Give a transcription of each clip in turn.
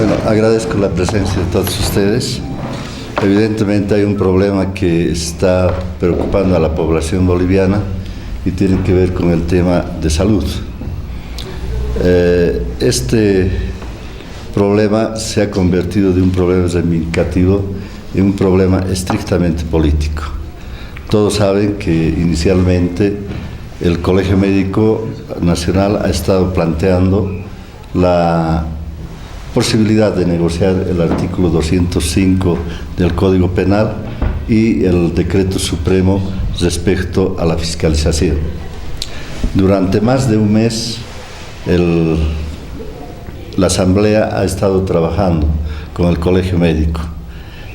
Bueno, agradezco la presencia de todos ustedes. Evidentemente hay un problema que está preocupando a la población boliviana y tiene que ver con el tema de salud. Este problema se ha convertido de un problema reivindicativo en un problema estrictamente político. Todos saben que inicialmente el Colegio Médico Nacional ha estado planteando la posibilidad de negociar el artículo 205 del Código Penal y el decreto supremo respecto a la fiscalización. Durante más de un mes la Asamblea ha estado trabajando con el Colegio Médico.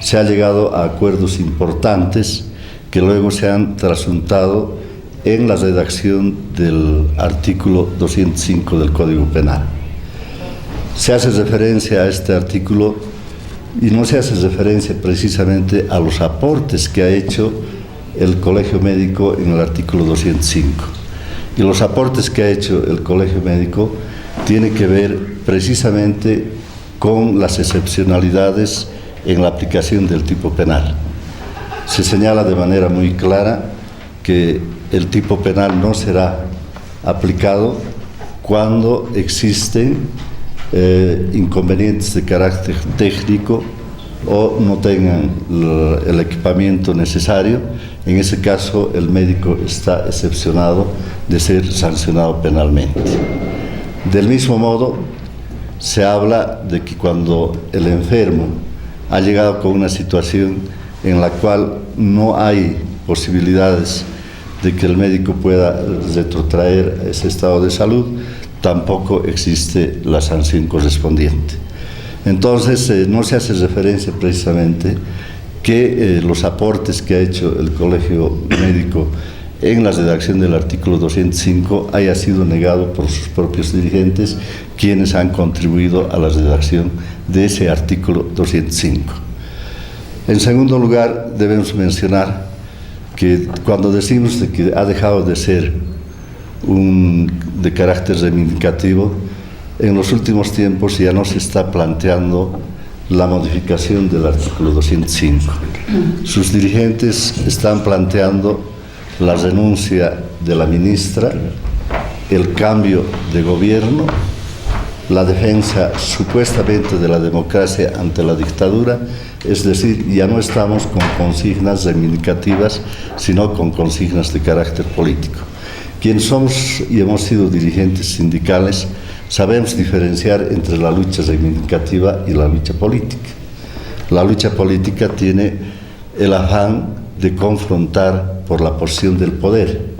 Se ha llegado a acuerdos importantes que luego se han trasuntado en la redacción del artículo 205 del Código Penal. Se hace referencia a este artículo y no se hace referencia precisamente a los aportes que ha hecho el Colegio Médico en el artículo 205. Y los aportes que ha hecho el Colegio Médico tienen que ver precisamente con las excepcionalidades en la aplicación del tipo penal. Se señala de manera muy clara que el tipo penal no será aplicado cuando existen inconvenientes de carácter técnico o no tengan el equipamiento necesario. En ese caso, el médico está excepcionado de ser sancionado penalmente. Del mismo modo, se habla de que cuando el enfermo ha llegado con una situación en la cual no hay posibilidades de que el médico pueda retrotraer ese estado de salud, tampoco existe la sanción correspondiente. Entonces, no se hace referencia precisamente que los aportes que ha hecho el Colegio Médico en la redacción del artículo 205 haya sido negado por sus propios dirigentes, quienes han contribuido a la redacción de ese artículo 205. En segundo lugar, debemos mencionar que cuando decimos de que ha dejado de ser de carácter reivindicativo, en los últimos tiempos ya no se está planteando la modificación del artículo 205. Sus dirigentes están planteando la renuncia de la ministra, el cambio de gobierno, la defensa supuestamente de la democracia ante la dictadura, es decir, ya no estamos con consignas reivindicativas, sino con consignas de carácter político. Quienes somos y hemos sido dirigentes sindicales sabemos diferenciar entre la lucha reivindicativa y la lucha política. La lucha política tiene el afán de confrontar por la posición del poder,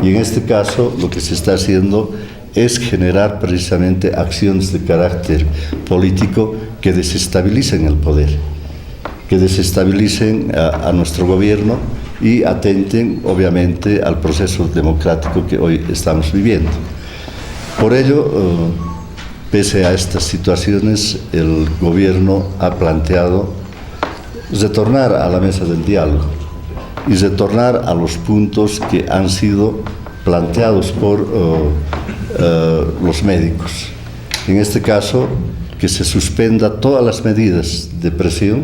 y en este caso lo que se está haciendo es generar precisamente acciones de carácter político que desestabilicen el poder, que desestabilicen a nuestro gobierno y atenten obviamente al proceso democrático que hoy estamos viviendo. Por ello, pese a estas situaciones, el gobierno ha planteado retornar a la mesa del diálogo y retornar a los puntos que han sido planteados por los médicos. En este caso, que se suspenda todas las medidas de presión,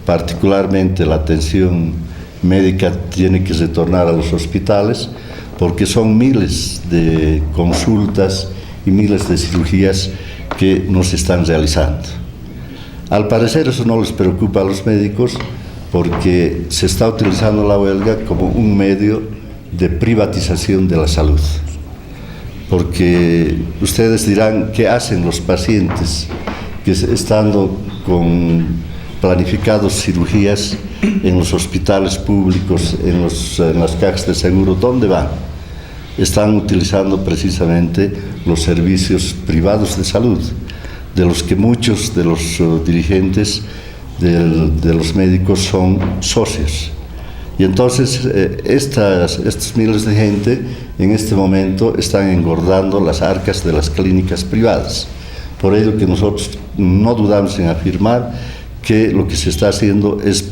particularmente la atención médica tiene que retornar a los hospitales, porque son miles de consultas y miles de cirugías que no se están realizando. Al parecer eso no les preocupa a los médicos, porque se está utilizando la huelga como un medio de privatización de la salud. Porque ustedes dirán, ¿qué hacen los pacientes que estando con planificados cirugías en los hospitales públicos, en las cajas de seguro? ¿Dónde van? Están utilizando precisamente los servicios privados de salud, de los que muchos de los dirigentes de los médicos son socios. Y entonces estos miles de gente en este momento están engordando las arcas de las clínicas privadas. Por ello que nosotros no dudamos en afirmar que lo que se está haciendo es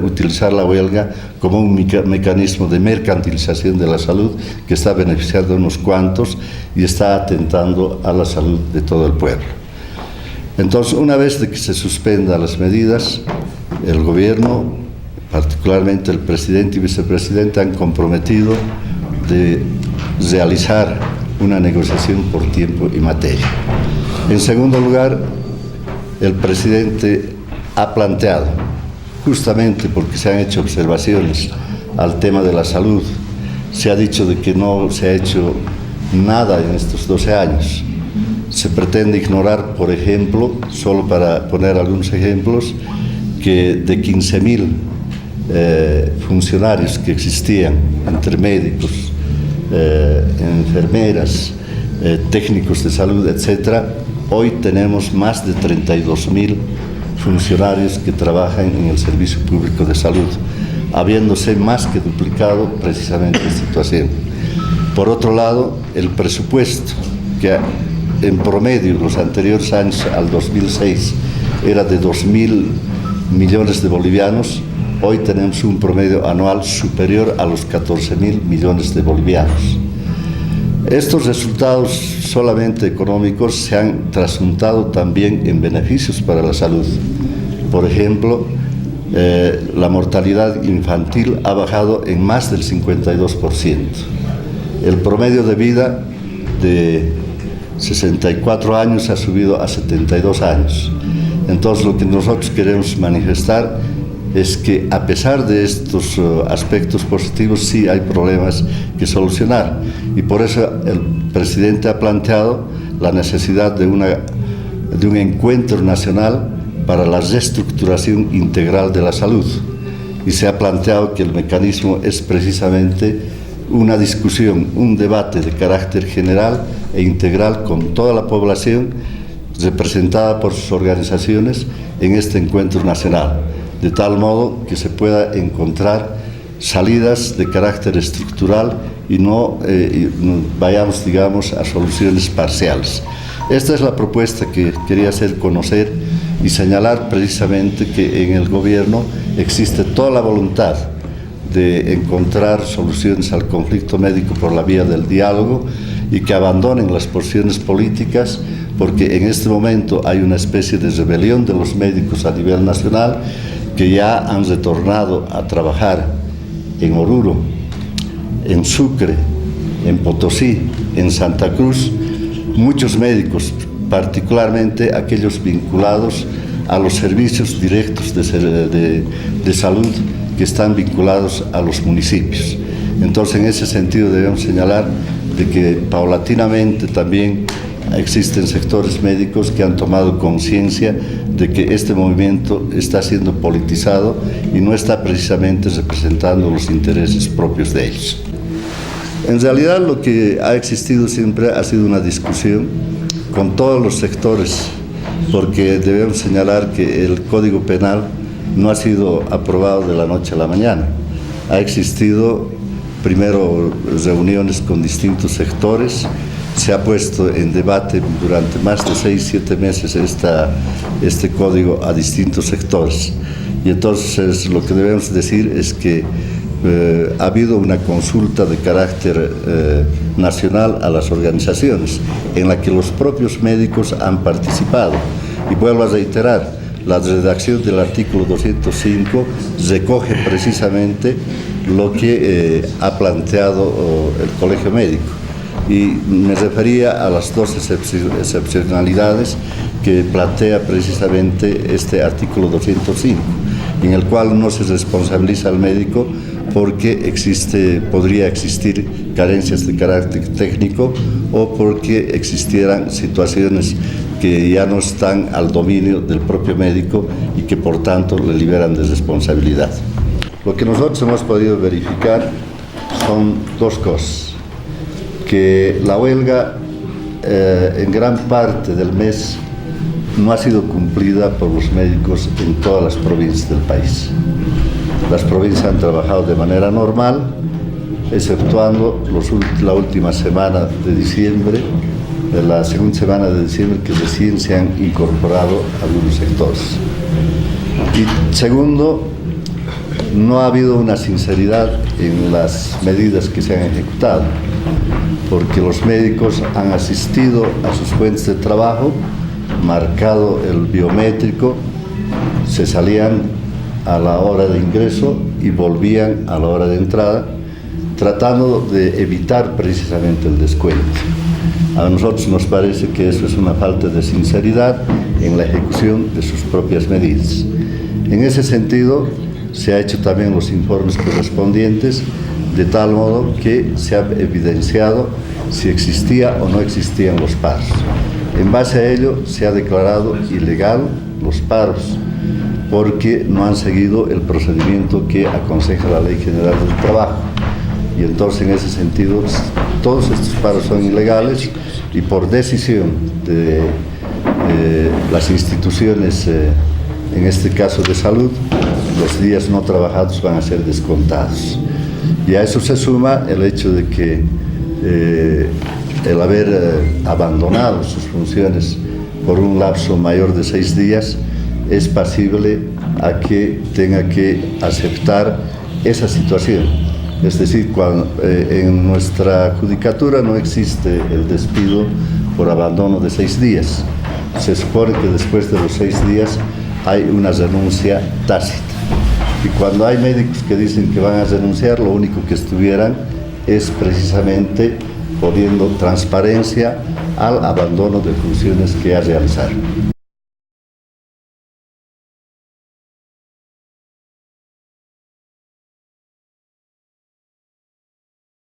utilizar la huelga como un mecanismo de mercantilización de la salud que está beneficiando a unos cuantos y está atentando a la salud de todo el pueblo. Entonces, una vez de que se suspendan las medidas, el gobierno, particularmente el presidente y vicepresidente, han comprometido de realizar una negociación por tiempo y materia. En segundo lugar, el presidente ha planteado, justamente porque se han hecho observaciones al tema de la salud, se ha dicho de que no se ha hecho nada en estos 12 años. Se pretende ignorar, por ejemplo, solo para poner algunos ejemplos, que de 15.000 funcionarios que existían, entre médicos, enfermeras, técnicos de salud, etcétera, hoy tenemos más de 32.000 funcionarios que trabajan en el Servicio Público de Salud, habiéndose más que duplicado precisamente esta situación. Por otro lado, el presupuesto, que en promedio los anteriores años al 2006 era de 2.000 millones de bolivianos, hoy tenemos un promedio anual superior a los 14.000 millones de bolivianos. Estos resultados solamente económicos se han trasuntado también en beneficios para la salud. Por ejemplo, la mortalidad infantil ha bajado en más del 52%. El promedio de vida de 64 años ha subido a 72 años. Entonces, lo que nosotros queremos manifestar es que, a pesar de estos aspectos positivos, sí hay problemas que solucionar. Y por eso el presidente ha planteado la necesidad de un encuentro nacional para la reestructuración integral de la salud. Y se ha planteado que el mecanismo es precisamente una discusión, un debate de carácter general e integral con toda la población representada por sus organizaciones en este encuentro nacional, de tal modo que se pueda encontrar salidas de carácter estructural y no vayamos, digamos, a soluciones parciales. Esta es la propuesta que quería hacer conocer y señalar precisamente que en el gobierno existe toda la voluntad de encontrar soluciones al conflicto médico por la vía del diálogo y que abandonen las posiciones políticas, porque en este momento hay una especie de rebelión de los médicos a nivel nacional que ya han retornado a trabajar en Oruro, en Sucre, en Potosí, en Santa Cruz, muchos médicos, particularmente aquellos vinculados a los servicios directos de salud que están vinculados a los municipios. Entonces, en ese sentido debemos señalar de que paulatinamente también existen sectores médicos que han tomado conciencia de que este movimiento está siendo politizado y no está precisamente representando los intereses propios de ellos. En realidad, lo que ha existido siempre ha sido una discusión con todos los sectores, porque debemos señalar que el Código Penal no ha sido aprobado de la noche a la mañana. Ha existido primero reuniones con distintos sectores, se ha puesto en debate durante más de 6-7 meses este código a distintos sectores. Y entonces lo que debemos decir es que ha habido una consulta de carácter nacional a las organizaciones, en la que los propios médicos han participado. Y vuelvo a reiterar, la redacción del artículo 205 recoge precisamente lo que ha planteado el Colegio Médico. Y me refería a las dos excepcionalidades que plantea precisamente este artículo 205, en el cual no se responsabiliza al médico porque podría existir carencias de carácter técnico o porque existieran situaciones que ya no están al dominio del propio médico y que por tanto le liberan de responsabilidad. Lo que nosotros hemos podido verificar son dos cosas: que la huelga en gran parte del mes no ha sido cumplida por los médicos en todas las provincias del país. Las provincias han trabajado de manera normal, exceptuando la última semana de diciembre, la segunda semana de diciembre, que recién se han incorporado algunos sectores. Y segundo, no ha habido una sinceridad en las medidas que se han ejecutado, porque los médicos han asistido a sus fuentes de trabajo marcado el biométrico, se salían a la hora de ingreso y volvían a la hora de entrada, tratando de evitar precisamente el descuento. A nosotros nos parece que eso es una falta de sinceridad en la ejecución de sus propias medidas. En ese sentido, se han hecho también los informes correspondientes, de tal modo que se ha evidenciado si existía o no existían los paros. En base a ello, se ha declarado ilegal los paros, porque no han seguido el procedimiento que aconseja la Ley General del Trabajo. Y entonces, en ese sentido, todos estos paros son ilegales y por decisión de las instituciones, en este caso de salud, los días no trabajados van a ser descontados. Y a eso se suma el hecho de que el haber abandonado sus funciones por un lapso mayor de 6 días es pasible a que tenga que aceptar esa situación. Es decir, en nuestra judicatura no existe el despido por abandono de 6 días. Se supone que después de los 6 días hay una renuncia tácita. Y cuando hay médicos que dicen que van a renunciar, lo único que estuvieran es precisamente poniendo transparencia al abandono de funciones que ya realizaron.